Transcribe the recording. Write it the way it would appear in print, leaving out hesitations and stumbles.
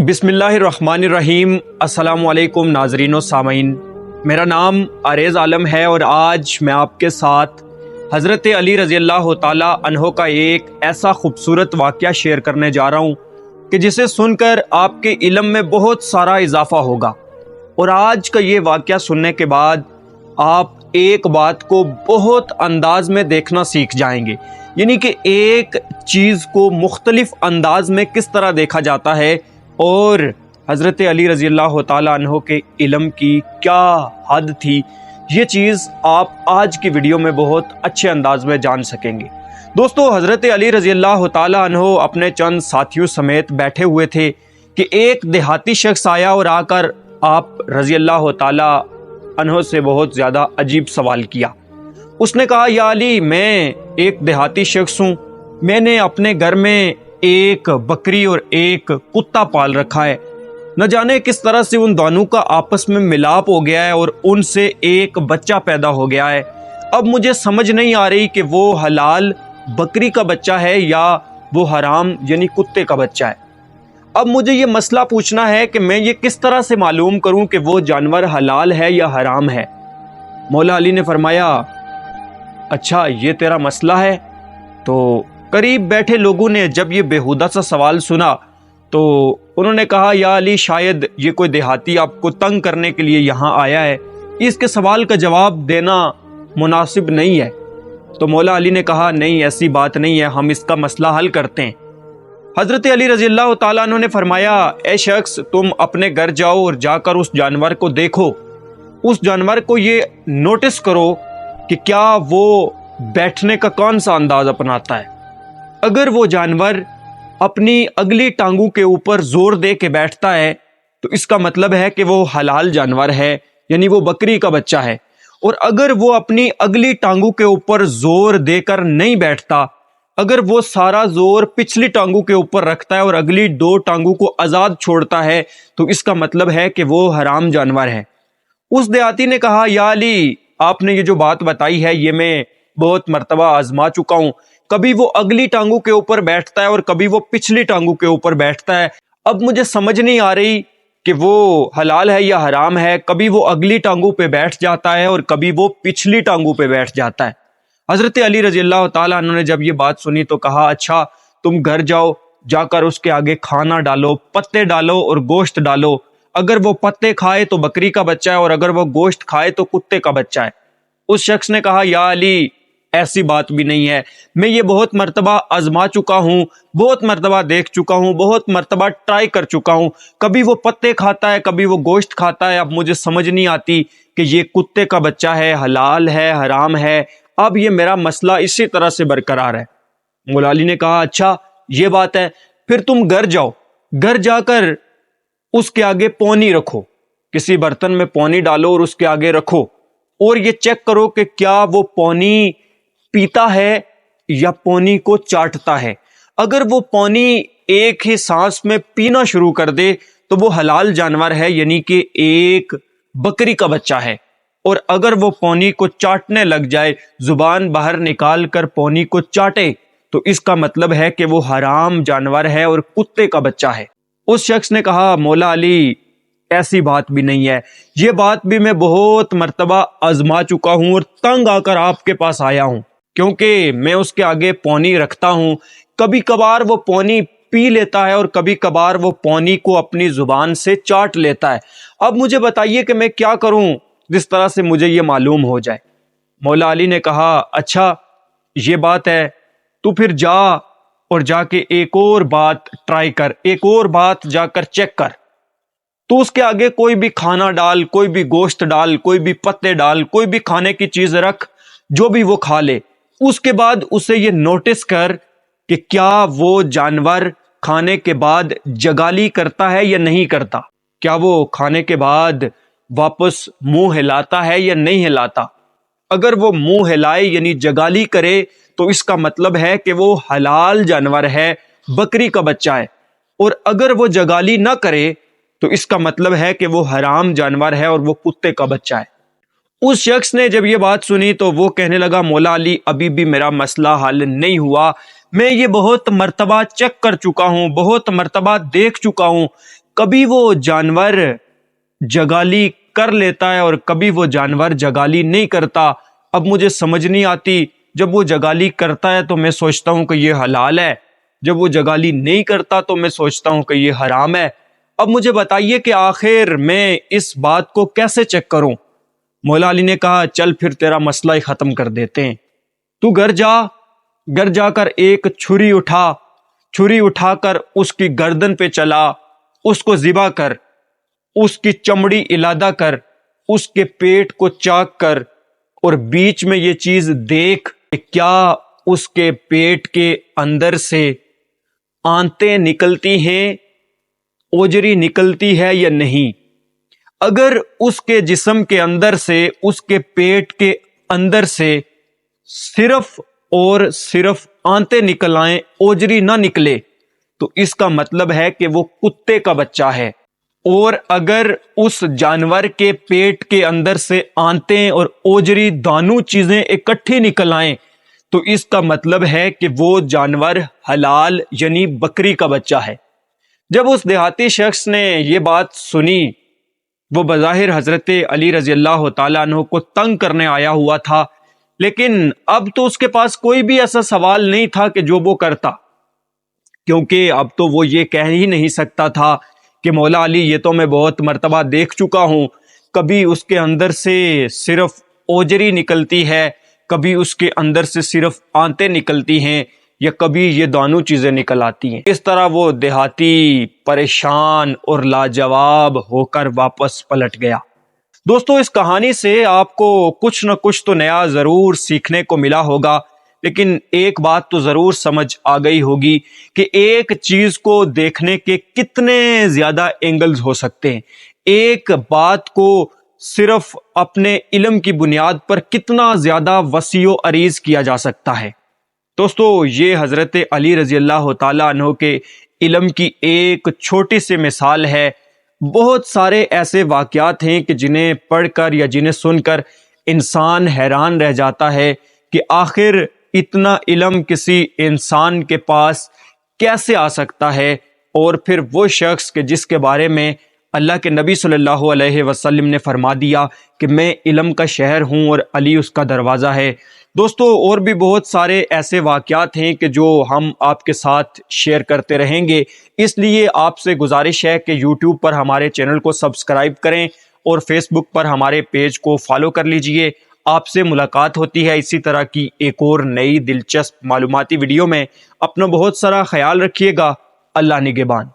بسم اللہ الرحمن الرحیم۔ السلام علیکم ناظرین و سامعین، میرا نام عریض عالم ہے اور آج میں آپ کے ساتھ حضرت علی رضی اللہ تعالیٰ عنہ کا ایک ایسا خوبصورت واقعہ شیئر کرنے جا رہا ہوں کہ جسے سن کر آپ کے علم میں بہت سارا اضافہ ہوگا۔ اور آج کا یہ واقعہ سننے کے بعد آپ ایک بات کو بہت انداز میں دیکھنا سیکھ جائیں گے، یعنی کہ ایک چیز کو مختلف انداز میں کس طرح دیکھا جاتا ہے اور حضرت علی رضی اللہ تعالیٰ عنہ کے علم کی کیا حد تھی، یہ چیز آپ آج کی ویڈیو میں بہت اچھے انداز میں جان سکیں گے۔ دوستو، حضرت علی رضی اللہ تعالیٰ عنہ اپنے چند ساتھیوں سمیت بیٹھے ہوئے تھے کہ ایک دیہاتی شخص آیا اور آ کر آپ رضی اللہ تعالیٰ عنہ سے بہت زیادہ عجیب سوال کیا۔ اس نے کہا، یا علی، میں ایک دیہاتی شخص ہوں، میں نے اپنے گھر میں ایک بکری اور ایک کتا پال رکھا ہے، نہ جانے کس طرح سے ان دونوں کا آپس میں ملاپ ہو گیا ہے اور ان سے ایک بچہ پیدا ہو گیا ہے۔ اب مجھے سمجھ نہیں آ رہی کہ وہ حلال بکری کا بچہ ہے یا وہ حرام یعنی کتے کا بچہ ہے۔ اب مجھے یہ مسئلہ پوچھنا ہے کہ میں یہ کس طرح سے معلوم کروں کہ وہ جانور حلال ہے یا حرام ہے۔ مولا علی نے فرمایا، اچھا یہ تیرا مسئلہ ہے؟ تو قریب بیٹھے لوگوں نے جب یہ بیہودہ سا سوال سنا تو انہوں نے کہا، یا علی، شاید یہ کوئی دیہاتی آپ کو تنگ کرنے کے لیے یہاں آیا ہے، اس کے سوال کا جواب دینا مناسب نہیں ہے۔ تو مولا علی نے کہا، نہیں، ایسی بات نہیں ہے، ہم اس کا مسئلہ حل کرتے ہیں۔ حضرت علی رضی اللہ تعالیٰ عنہ نے فرمایا، اے شخص، تم اپنے گھر جاؤ اور جا کر اس جانور کو دیکھو، اس جانور کو یہ نوٹس کرو کہ کیا وہ بیٹھنے کا کون سا انداز اپناتا ہے۔ اگر وہ جانور اپنی اگلی ٹانگوں کے اوپر زور دے کے بیٹھتا ہے تو اس کا مطلب ہے کہ وہ حلال جانور ہے، یعنی وہ بکری کا بچہ ہے۔ اور اگر وہ اپنی اگلی ٹانگوں کے اوپر زور دے کر نہیں بیٹھتا، اگر وہ سارا زور پچھلی ٹانگوں کے اوپر رکھتا ہے اور اگلی دو ٹانگوں کو آزاد چھوڑتا ہے تو اس کا مطلب ہے کہ وہ حرام جانور ہے۔ اس دیہاتی نے کہا، یا علی، آپ نے یہ جو بات بتائی ہے یہ میں بہت مرتبہ آزما چکا ہوں، کبھی وہ اگلی ٹانگوں کے اوپر بیٹھتا ہے اور کبھی وہ پچھلی ٹانگوں کے اوپر بیٹھتا ہے، اب مجھے سمجھ نہیں آ رہی کہ وہ حلال ہے یا حرام ہے، کبھی وہ اگلی ٹانگوں پہ بیٹھ جاتا ہے اور کبھی وہ پچھلی ٹانگوں پہ بیٹھ جاتا ہے۔ حضرت علی رضی اللہ تعالیٰ عنہ نے جب یہ بات سنی تو کہا، اچھا تم گھر جاؤ، جا کر اس کے آگے کھانا ڈالو، پتے ڈالو اور گوشت ڈالو، اگر وہ پتے کھائے تو بکری کا بچہ ہے اور اگر وہ گوشت کھائے تو کتے کا بچہ ہے۔ اس شخص نے کہا، یا علی، ایسی بات بھی نہیں ہے، میں یہ بہت مرتبہ آزما چکا ہوں، بہت مرتبہ دیکھ چکا ہوں، بہت مرتبہ ٹرائی کر چکا ہوں، کبھی وہ پتے کھاتا ہے کبھی وہ گوشت کھاتا ہے، اب مجھے سمجھ نہیں آتی کہ یہ کتے کا بچہ ہے، حلال ہے، حرام ہے، اب یہ میرا مسئلہ اسی طرح سے برقرار ہے۔ مولا علی نے کہا، اچھا یہ بات ہے، پھر تم گھر جاؤ، گھر جا کر اس کے آگے پونی رکھو، کسی برتن میں پونی ڈالو اور اس کے آگے رکھو اور یہ چیک کرو کہ کیا وہ پونی پیتا ہے یا پونی کو چاٹتا ہے۔ اگر وہ پونی ایک ہی سانس میں پینا شروع کر دے تو وہ حلال جانور ہے، یعنی کہ ایک بکری کا بچہ ہے، اور اگر وہ پونی کو چاٹنے لگ جائے، زبان باہر نکال کر پونی کو چاٹے تو اس کا مطلب ہے کہ وہ حرام جانور ہے اور کتے کا بچہ ہے۔ اس شخص نے کہا، مولا علی، ایسی بات بھی نہیں ہے، یہ بات بھی میں بہت مرتبہ آزما چکا ہوں اور تنگ آ کر آپ کے پاس آیا ہوں، کیونکہ میں اس کے آگے پونی رکھتا ہوں، کبھی کبھار وہ پونی پی لیتا ہے اور کبھی کبھار وہ پونی کو اپنی زبان سے چاٹ لیتا ہے، اب مجھے بتائیے کہ میں کیا کروں جس طرح سے مجھے یہ معلوم ہو جائے۔ مولا علی نے کہا، اچھا یہ بات ہے، تو پھر جا اور جا کے ایک اور بات ٹرائی کر، ایک اور بات جا کر چیک کر، تو اس کے آگے کوئی بھی کھانا ڈال، کوئی بھی گوشت ڈال، کوئی بھی پتے ڈال، کوئی بھی کھانے کی چیز رکھ، جو بھی وہ کھا لے، اس کے بعد اسے یہ نوٹس کر کہ کیا وہ جانور کھانے کے بعد جگالی کرتا ہے یا نہیں کرتا، کیا وہ کھانے کے بعد واپس منہ ہلاتا ہے یا نہیں ہلاتا۔ اگر وہ منہ ہلائے یعنی جگالی کرے تو اس کا مطلب ہے کہ وہ حلال جانور ہے، بکری کا بچہ ہے، اور اگر وہ جگالی نہ کرے تو اس کا مطلب ہے کہ وہ حرام جانور ہے اور وہ کتے کا بچہ ہے۔ اس شخص نے جب یہ بات سنی تو وہ کہنے لگا، مولا علی، ابھی بھی میرا مسئلہ حل نہیں ہوا، میں یہ بہت مرتبہ چیک کر چکا ہوں، بہت مرتبہ دیکھ چکا ہوں، کبھی وہ جانور جگالی کر لیتا ہے اور کبھی وہ جانور جگالی نہیں کرتا۔ اب مجھے سمجھ نہیں آتی، جب وہ جگالی کرتا ہے تو میں سوچتا ہوں کہ یہ حلال ہے، جب وہ جگالی نہیں کرتا تو میں سوچتا ہوں کہ یہ حرام ہے۔ اب مجھے بتائیے کہ آخر میں اس بات کو کیسے چیک کروں؟ مولا علی نے کہا چل پھر تیرا مسئلہ ہی ختم کر دیتے ہیں، تو گھر جا کر ایک چھری اٹھا کر اس کی گردن پہ چلا، اس کو ذبح کر، اس کی چمڑی علادہ کر، اس کے پیٹ کو چاک کر، اور بیچ میں یہ چیز دیکھ کہ کیا اس کے پیٹ کے اندر سے آنتیں نکلتی ہیں، اوجری نکلتی ہے یا نہیں۔ اگر اس کے جسم کے اندر سے، اس کے پیٹ کے اندر سے صرف اور صرف آنتیں نکل آئیں، اوجری نہ نکلے، تو اس کا مطلب ہے کہ وہ کتے کا بچہ ہے۔ اور اگر اس جانور کے پیٹ کے اندر سے آنتیں اور اوجری دونوں چیزیں اکٹھی نکل آئیں تو اس کا مطلب ہے کہ وہ جانور حلال یعنی بکری کا بچہ ہے۔ جب اس دیہاتی شخص نے یہ بات سنی، وہ بظاہر حضرت علی رضی اللہ تعالیٰ عنہ کو تنگ کرنے آیا ہوا تھا، لیکن اب تو اس کے پاس کوئی بھی ایسا سوال نہیں تھا کہ جو وہ کرتا، کیونکہ اب تو وہ یہ کہہ ہی نہیں سکتا تھا کہ مولا علی یہ تو میں بہت مرتبہ دیکھ چکا ہوں، کبھی اس کے اندر سے صرف اوجری نکلتی ہے، کبھی اس کے اندر سے صرف آنتیں نکلتی ہیں، یا کبھی یہ دونوں چیزیں نکل آتی ہیں۔ اس طرح وہ دیہاتی پریشان اور لاجواب ہو کر واپس پلٹ گیا۔ دوستو، اس کہانی سے آپ کو کچھ نہ کچھ تو نیا ضرور سیکھنے کو ملا ہوگا، لیکن ایک بات تو ضرور سمجھ آ گئی ہوگی کہ ایک چیز کو دیکھنے کے کتنے زیادہ اینگلز ہو سکتے ہیں، ایک بات کو صرف اپنے علم کی بنیاد پر کتنا زیادہ وسیع و عریض کیا جا سکتا ہے۔ دوستو، یہ حضرت علی رضی اللہ تعالیٰ عنہ کے علم کی ایک چھوٹی سی مثال ہے۔ بہت سارے ایسے واقعات ہیں کہ جنہیں پڑھ کر یا جنہیں سن کر انسان حیران رہ جاتا ہے کہ آخر اتنا علم کسی انسان کے پاس کیسے آ سکتا ہے، اور پھر وہ شخص کہ جس کے بارے میں اللہ کے نبی صلی اللہ علیہ وسلم نے فرما دیا کہ میں علم کا شہر ہوں اور علی اس کا دروازہ ہے۔ دوستو، اور بھی بہت سارے ایسے واقعات ہیں کہ جو ہم آپ کے ساتھ شیئر کرتے رہیں گے، اس لیے آپ سے گزارش ہے کہ یوٹیوب پر ہمارے چینل کو سبسکرائب کریں اور فیس بک پر ہمارے پیج کو فالو کر لیجئے۔ آپ سے ملاقات ہوتی ہے اسی طرح کی ایک اور نئی دلچسپ معلوماتی ویڈیو میں۔ اپنا بہت سارا خیال رکھیے گا۔ اللہ نگہبان۔